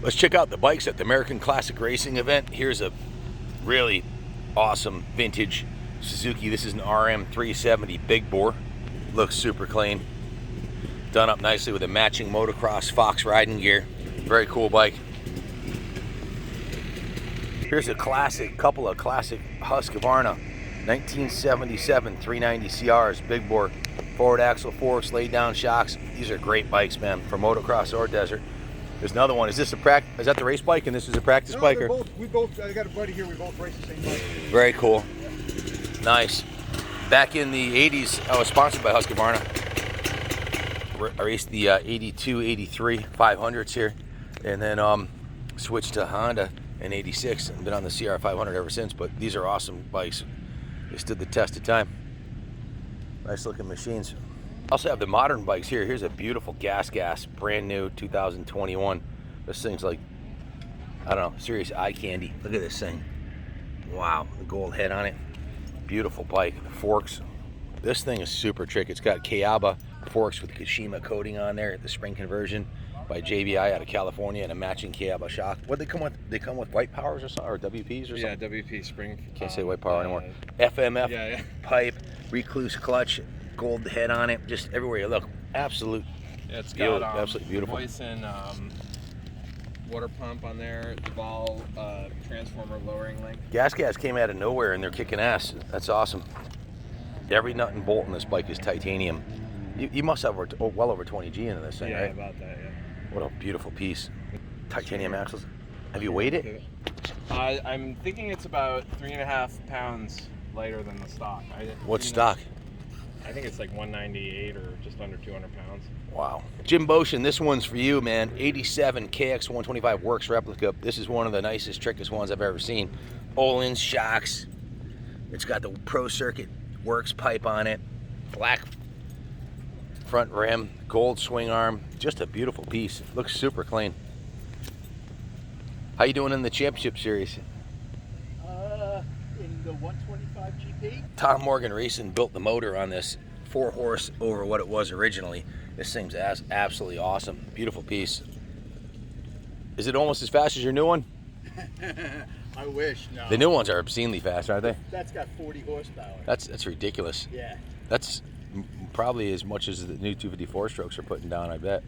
Let's check out the bikes at the American Classic Racing event. Here's a really awesome vintage Suzuki. This is an RM 370 big bore. Looks super clean. Done up nicely with a matching motocross Fox riding gear. Very cool bike. Here's a couple of classic Husqvarna 1977 390 CRs, big bore, forward axle forks, laid down shocks. These are great bikes, man, for motocross or desert. There's another one. Is that the race bike and this is a practice bike? No, I got a buddy here, we both race the same bike. Very cool. Nice. Back in the 80s, I was sponsored by Husqvarna. I raced the 82, 83 500s here, and then switched to Honda in 86 and been on the CR 500 ever since. But these are awesome bikes. They stood the test of time. Nice looking machines. Also have the modern bikes here. Here's a beautiful gas, brand new 2021. This thing's like, I don't know, serious eye candy. Look at this thing. Wow, the gold head on it. Beautiful bike. The forks. This thing is super tricky. It's got Kayaba forks with Kashima coating on there. The spring conversion by JBI out of California and a matching Kayaba shock. What they come with? They come with white powers or something, or WPs or something? Yeah, WP spring. Can't say white power anymore. FMF pipe, recluse clutch, gold head on it. Just everywhere you look, absolute. Yeah, it's got absolutely beautiful. Voice and water pump on there. Duval transformer lowering link. Gas came out of nowhere and they're kicking ass. That's awesome. Every nut and bolt in this bike is titanium. You must have well over 20 G into this thing, yeah, right? Yeah, about that, yeah. What a beautiful piece. Titanium axles. Have you weighed it? I'm thinking it's about 3.5 pounds lighter than the stock. What's stock? I think it's like 198 or just under 200 pounds. Wow. Jim Boshin, this one's for you, man. 87 KX125 Works replica. This is one of the nicest, trickiest ones I've ever seen. Olins, shocks. It's got the Pro Circuit Works pipe on it. Black front rim, gold swing arm. Just a beautiful piece. Looks super clean. How you doing in the championship series? In the 125 GP. Tom Morgan Racing built the motor on this 4-horse over what it was originally. This thing's absolutely awesome. Beautiful piece. Is it almost as fast as your new one? I wish. No. The new ones are obscenely fast, aren't they? That's got 40 horsepower. That's ridiculous. Yeah. That's probably as much as the new 254 strokes are putting down, I bet.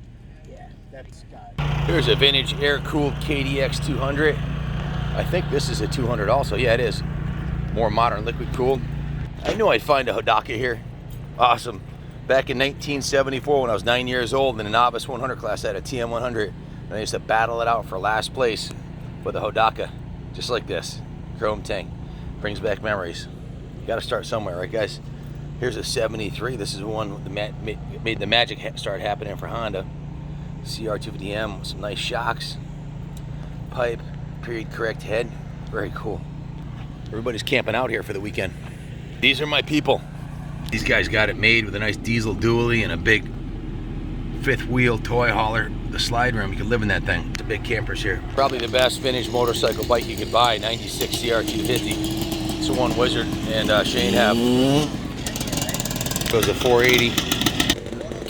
Yeah, that's got. Here's a vintage air-cooled KDX 200. I think this is a 200 also. Yeah, it is. More modern, liquid-cooled. I knew I'd find a Hodaka here. Awesome. Back in 1974, when I was 9 years old in the novice 100 class, I had a TM 100, and I used to battle it out for last place with a Hodaka, just like this. Chrome tank. Brings back memories. You got to start somewhere, right, guys? Here's a 73. This is one that made the magic start happening for Honda. CR250M with some nice shocks. Pipe, period correct head. Very cool. Everybody's camping out here for the weekend. These are my people. These guys got it made with a nice diesel dually and a big fifth wheel toy hauler. The slide room, you can live in that thing. The big campers here. Probably the best vintage motorcycle bike you could buy, 96 CR250. It's the one Wizard and Shane have. Goes to 480.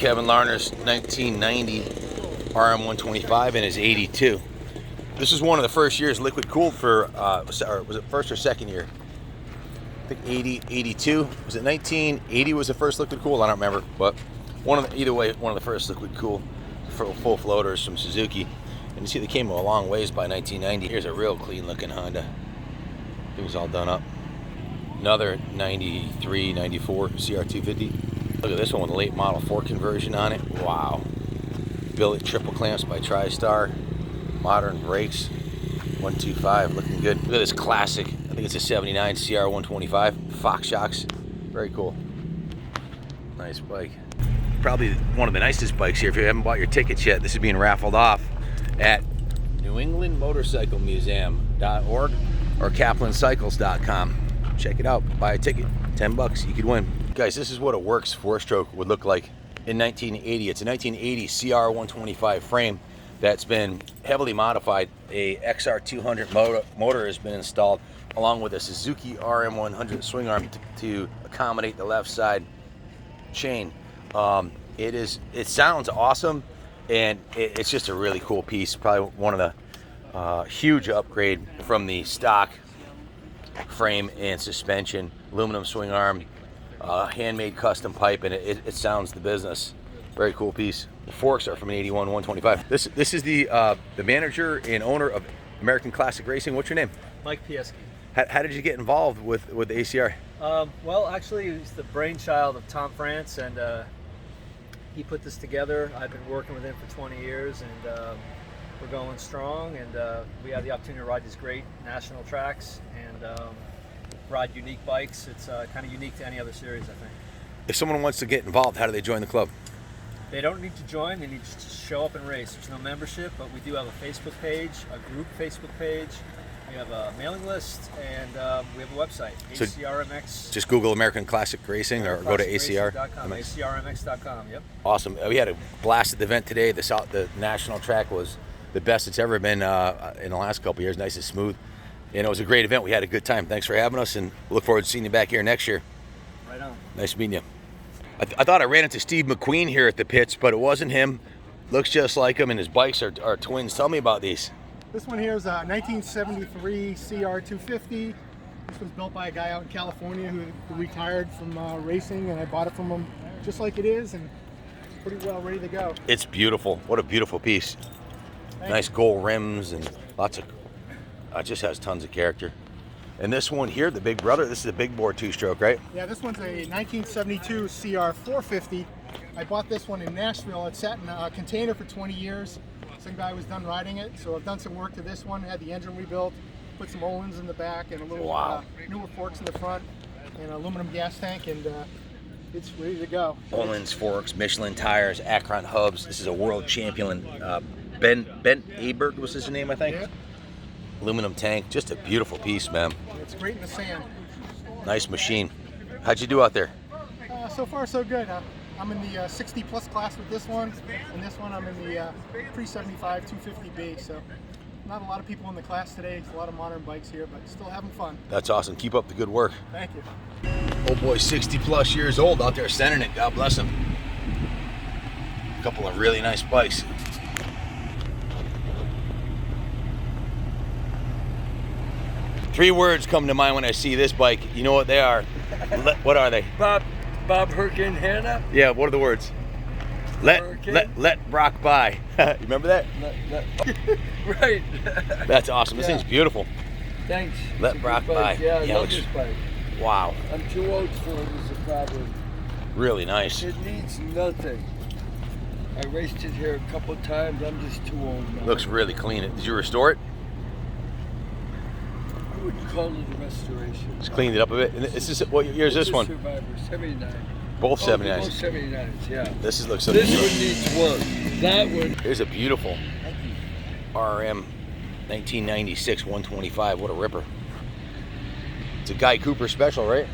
Kevin Larner's 1990 RM125 and his 82. This is one of the first years liquid cooled for, was it first or second year? I think 82. Was it 1980 was the first liquid cooled? I don't remember, but either way, one of the first liquid cooled full floaters from Suzuki. And you see they came a long ways by 1990. Here's a real clean looking Honda. It was all done up. Another 93, 94 CR250. Look at this one with a late model 4 conversion on it. Wow. Billet triple clamps by TriStar. Modern brakes. 125, looking good. Look at this classic. I think it's a 79 CR125. Fox shocks. Very cool. Nice bike. Probably one of the nicest bikes here. If you haven't bought your tickets yet, this is being raffled off at NewEnglandMotorcycleMuseum.org or KaplanCycles.com. Check it out. Buy a ticket. $10. You could win. Guys, this is what a Works 4-stroke would look like in 1980. It's a 1980 CR125 frame that's been heavily modified. A XR200 motor has been installed along with a Suzuki RM100 swing arm to accommodate the left side chain. It sounds awesome, and it's just a really cool piece. Probably one of the Huge upgrade from the stock frame and suspension, aluminum swing arm, handmade custom pipe, and it sounds the business. Very cool piece. The forks are from an 81 125. This is the manager and owner of American Classic Racing. What's your name? Mike Pieski. How did you get involved with the ACR? Well, actually, he's the brainchild of Tom France, and he put this together. I've been working with him for 20 years, and we're going strong, and we have the opportunity to ride these great national tracks and ride unique bikes. It's kind of unique to any other series, I think. If someone wants to get involved, how do they join the club? They don't need to join, they need to show up and race. There's no membership, but we do have a Facebook page, a group Facebook page. We have a mailing list, and we have a website, So ACRMX. Just Google American Classic Racing or go to ACR. ACRMX.com, yep. Awesome. We had a blast at the event today. The national track was the best it's ever been in the last couple of years. Nice and smooth. And it was a great event. We had a good time. Thanks for having us, and look forward to seeing you back here next year. Right on. Nice meeting you. I thought I ran into Steve McQueen here at the pits, but it wasn't him. Looks just like him, and his bikes are twins. Tell me about these. This one here is a 1973 CR250. This was built by a guy out in California who retired from racing, and I bought it from him just like it is, and pretty well ready to go. It's beautiful. What a beautiful piece. Thank Nice gold rims and lots of. It just has tons of character. And this one here, the big brother, this is a big bore two-stroke, right? Yeah, this one's a 1972 CR450. I bought this one in Nashville. It sat in a container for 20 years. Some guy was done riding it, so I've done some work to this one. Had the engine rebuilt, put some Ohlins in the back, and a little Wow. newer forks in the front, and an aluminum gas tank, and it's ready to go. Ohlins forks, Michelin tires, Akron hubs. This is a world champion. Ben Aberg was his name, I think. Yeah, Aluminum tank, just a beautiful piece, man. it's great in the sand. Nice machine. How'd you do out there? So far, so good. I'm in the 60 plus class with this one, and this one I'm in the 375 250B. So not a lot of people in the class today. It's a lot of modern bikes here, but still having fun. That's awesome. Keep up the good work. Thank you. Old boy, 60 plus years old out there sending it. God bless him. A couple of really nice bikes. Three words come to mind when I see this bike. You know what they are? What are they? Bob Hurkin Hannah. Yeah, what are the words? Let Brock by. You remember that? Right. That's awesome. This Yeah. thing's beautiful. Thanks. Let It's a Brock good bike. by. Yeah, I Yeah, love looks- this bike. Wow, I'm too old for it is the problem. really nice. It needs nothing. I raced it here a couple times. I'm just too old now. Looks really clean. Did you restore it? I would call it a restoration. Just cleaned it up a bit. And this is what year is this It's a one? Survivor, 79. Both Oh, they're 79s. both 79s, yeah. This looks so This good. one needs work. That one. Here's a beautiful RM 1996 125. What a ripper. It's a Guy Cooper special, right?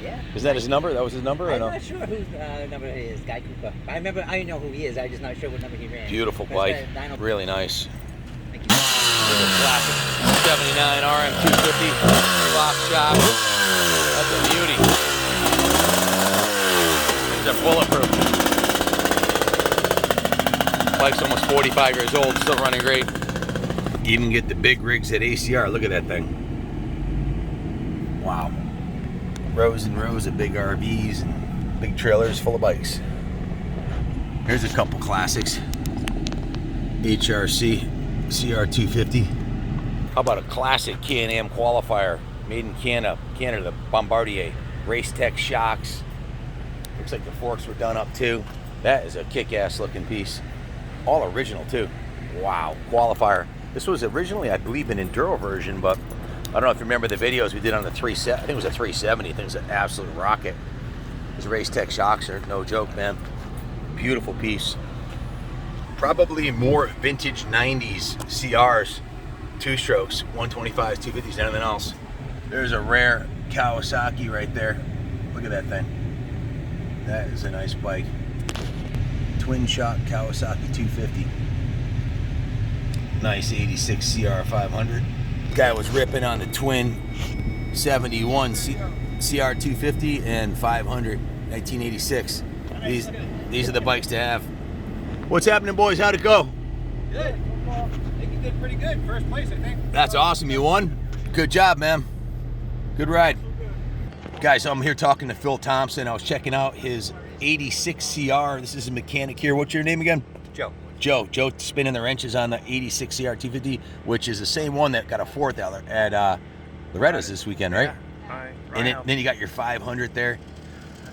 Yeah. Isn't that his number? That was his number? Or I'm no? not sure whose number it is, Guy Cooper. I know who he is. I'm just not sure what number he ran. Beautiful But it's bike. got a dyno- Really nice. Thank you. There's a classic 79 RM 250 box shop. That's a beauty. These are bulletproof. Bike's almost 45 years old, still running great. You even get the big rigs at ACR. Look at that thing. Wow. Rows and rows of big RVs and big trailers full of bikes. Here's a couple classics. HRC CR250. How about a classic Can-Am qualifier made in Canada, the Bombardier. Race Tech shocks. Looks like the forks were done up too. That is a kick-ass looking piece. All original too. Wow, qualifier. This was originally, I believe, an enduro version, but I don't know if you remember the videos we did on the 370. I think it was a 370. I think it's an absolute rocket. These Race Tech shocks are no joke, man. Beautiful piece. Probably more vintage 90s CRs, two strokes, 125s, 250s, anything else. There's a rare Kawasaki right there. Look at that thing. That is a nice bike. Twin shock Kawasaki 250. Nice 86 CR 500. Guy was ripping on the twin 71 CR 250 and 500 1986. These are the bikes to have. What's happening, boys? How'd it go? Good. Thank you. did pretty good. First place, I think. That's awesome. You won. Good job, man. Good ride. Guys, I'm here talking to Phil Thompson. I was checking out his 86 CR. This is a mechanic here. What's your name again? Joe. Joe spinning the wrenches on the 86 CR 250, which is the same one that got a fourth at Loretta's this weekend, right? Yeah. And then you got your 500 there.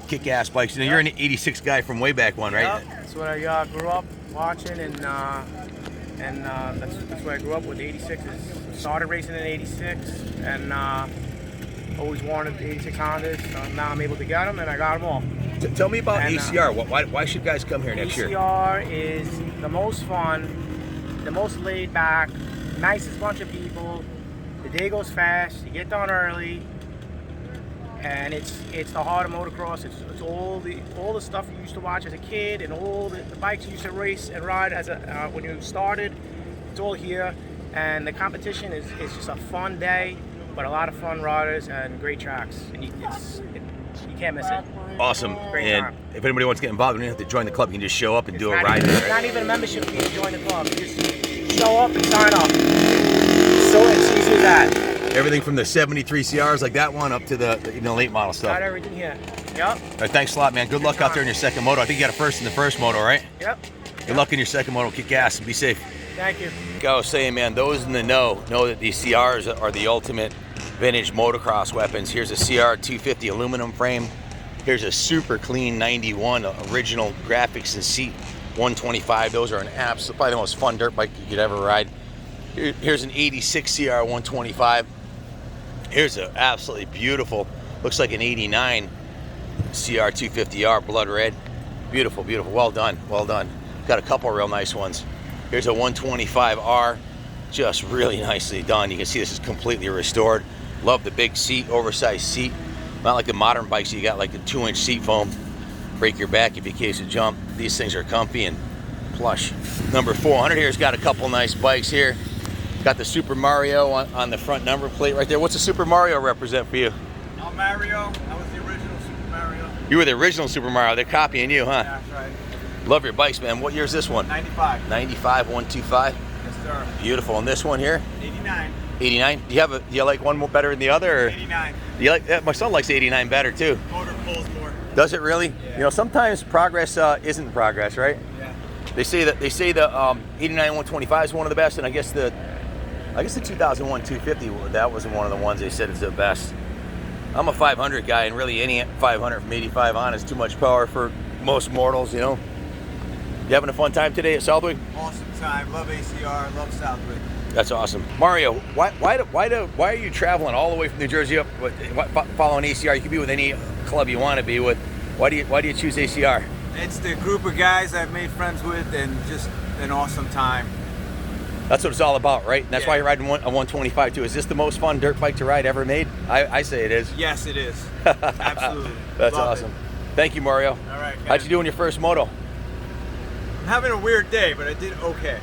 Kick-ass bikes. You know, you're an 86 guy from way back one, right? Yeah, that's what I grew up watching, and that's where I grew up with. 86s. Started racing in 86, and always wanted 86 Hondas. So now I'm able to get them, and I got them all. Tell me about And, ACR. Why should guys come here next year? ACR is the most fun, the most laid back, nicest bunch of people. The day goes fast. You get done early. And it's the heart of motocross. It's all the stuff you used to watch as a kid, and all the bikes you used to race and ride as when you started. It's all here, and the competition is just a fun day, but a lot of fun riders and great tracks. And you can't miss it. Awesome. Great And time. if anybody wants to get involved, you don't have to join the club. You can just show up and do a ride. It's not even a membership fee to join the club. You just show up and sign up. So it's easy as that. Everything from the 73 CRs like that one up to the late model stuff. Got everything here. Yep. All right, thanks a lot, man. Good luck out there in your second moto. I think you got a first in the first moto, right? Yep. Good luck in your second moto. Kick ass and be safe. Thank you. Like I was saying, man, those in the know that these CRs are the ultimate vintage motocross weapons. Here's a CR 250 aluminum frame. Here's a super clean 91 original graphics and seat 125. Those are probably the most fun dirt bike you could ever ride. Here's an 86 CR 125. Here's an absolutely beautiful, looks like an 89 CR 250R blood red. Beautiful, beautiful. Well done, well done. Got a couple real nice ones. Here's a 125R, just really nicely done. You can see this is completely restored. Love the big seat, oversized seat. Not like the modern bikes, you got like a 2-inch seat foam. Break your back if you case a jump. These things are comfy and plush. Number 400 here's got a couple nice bikes here. Got the Super Mario on the front number plate right there. What's the Super Mario represent for you? I'm Mario. I was the original Super Mario. You were the original Super Mario. They're copying you, huh? Yeah, that's right. Love your bikes, man. What year is this one? 95. 95, 125. Yes, sir. Beautiful. And this one here? 89. 89. Do you like one more better than the other? Or? 89. Do you like? My son likes the 89 better too. Motor pulls more. Does it really? Yeah. You know, sometimes progress isn't progress, right? Yeah. They say the 89 125 is one of the best, and I guess the 2001 250, that was one of the ones they said is the best. I'm a 500 guy, and really any 500 from 85 on is too much power for most mortals, you know. You having a fun time today at Southwick? Awesome time. Love ACR. Love Southwick. That's awesome. Mario, why are you traveling all the way from New Jersey up following ACR? You could be with any club you want to be with. Why do you choose ACR? It's the group of guys I've made friends with, and just an awesome time. That's what it's all about, right? And that's Yeah. why you're riding a 125 too. Is this the most fun dirt bike to ride ever made? I say it is. Yes, it is. Absolutely. That's Love awesome. it. Thank you, Mario. All right, guys. How'd you do in your first moto? I'm having a weird day, but I did okay.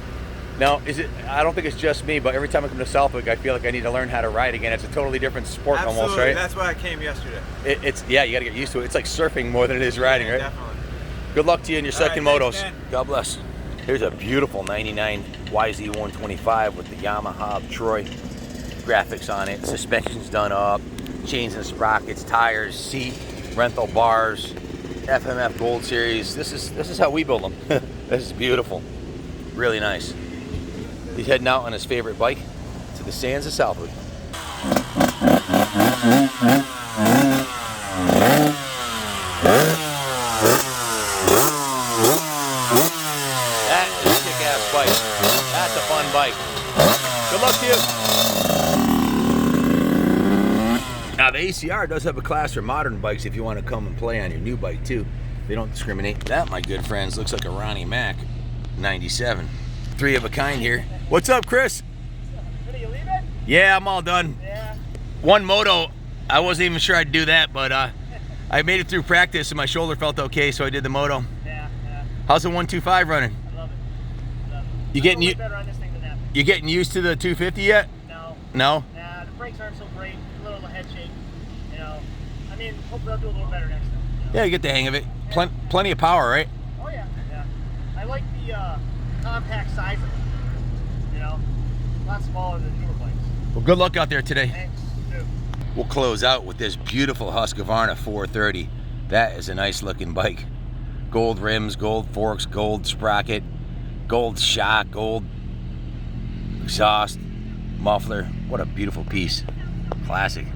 Now, I don't think it's just me, but every time I come to Southwick, I feel like I need to learn how to ride again. It's a totally different sport Absolutely. almost, right? That's why I came yesterday. Yeah, you gotta get used to it. It's like surfing more than it is riding, right? Definitely. Good luck to you in your second right, motos. thanks, man. God bless. Here's a beautiful 99 YZ125 with the Yamaha Troy graphics on it. Suspension's done up, chains and sprockets, tires, seat, rental bars, FMF Gold Series. This is how we build them. This is beautiful. Really nice. He's heading out on his favorite bike to the sands of Southwood. That is a kick-ass bike. That's a fun bike. Good luck to you. Now the ACR does have a class for modern bikes if you want to come and play on your new bike too. They don't discriminate. That, my good friends, looks like a Ronnie Mac 97. 3 of a kind here. What's up, Chris? Are you leaving? Yeah, I'm all done. Yeah. One moto, I wasn't even sure I'd do that, but I made it through practice and my shoulder felt okay, so I did the moto. Yeah. How's the 125 running? I love it. You getting better on this thing than that. you getting used to the 250 yet? No. No? Nah, the brakes aren't so great. A little head shake. You know. I mean, hopefully I'll do a little better next time. You know? Yeah, you get the hang of it. Plenty of power, right? Oh yeah. Yeah. I like the compact size of it. You know. a lot smaller than newer bikes. Well, good luck out there today. Thanks. You too. We'll close out with this beautiful Husqvarna 430. That is a nice looking bike. Gold rims, gold forks, gold sprocket, gold shock, gold exhaust, muffler. What a beautiful piece. Classic.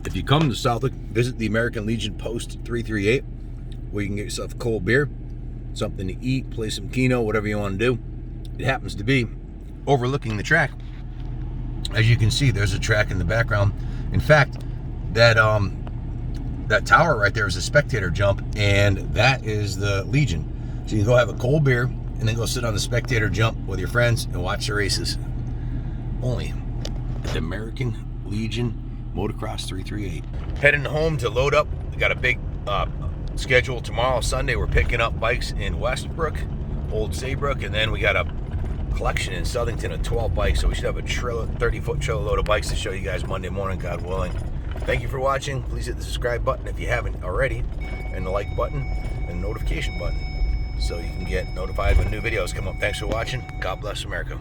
If you come to Southwick, visit the American Legion Post 338, where you can get yourself a cold beer, something to eat, play some Keno, whatever you want to do. It happens to be overlooking the track. As you can see, there's a track in the background. In fact, that tower right there is a spectator jump, and that is the Legion. So you can go have a cold beer and then go sit on the spectator jump with your friends and watch the races. Only at the American Legion Motocross 338. Heading home to load up. We got a big schedule tomorrow, Sunday. We're picking up bikes in Westbrook, Old Saybrook, and then we got a collection in Southington of 12 bikes, so we should have a 30-foot trailer load of bikes to show you guys Monday morning, God willing. Thank you for watching. Please hit the subscribe button if you haven't already, and the like button and the notification button so you can get notified when new videos come up. Thanks for watching. God bless America.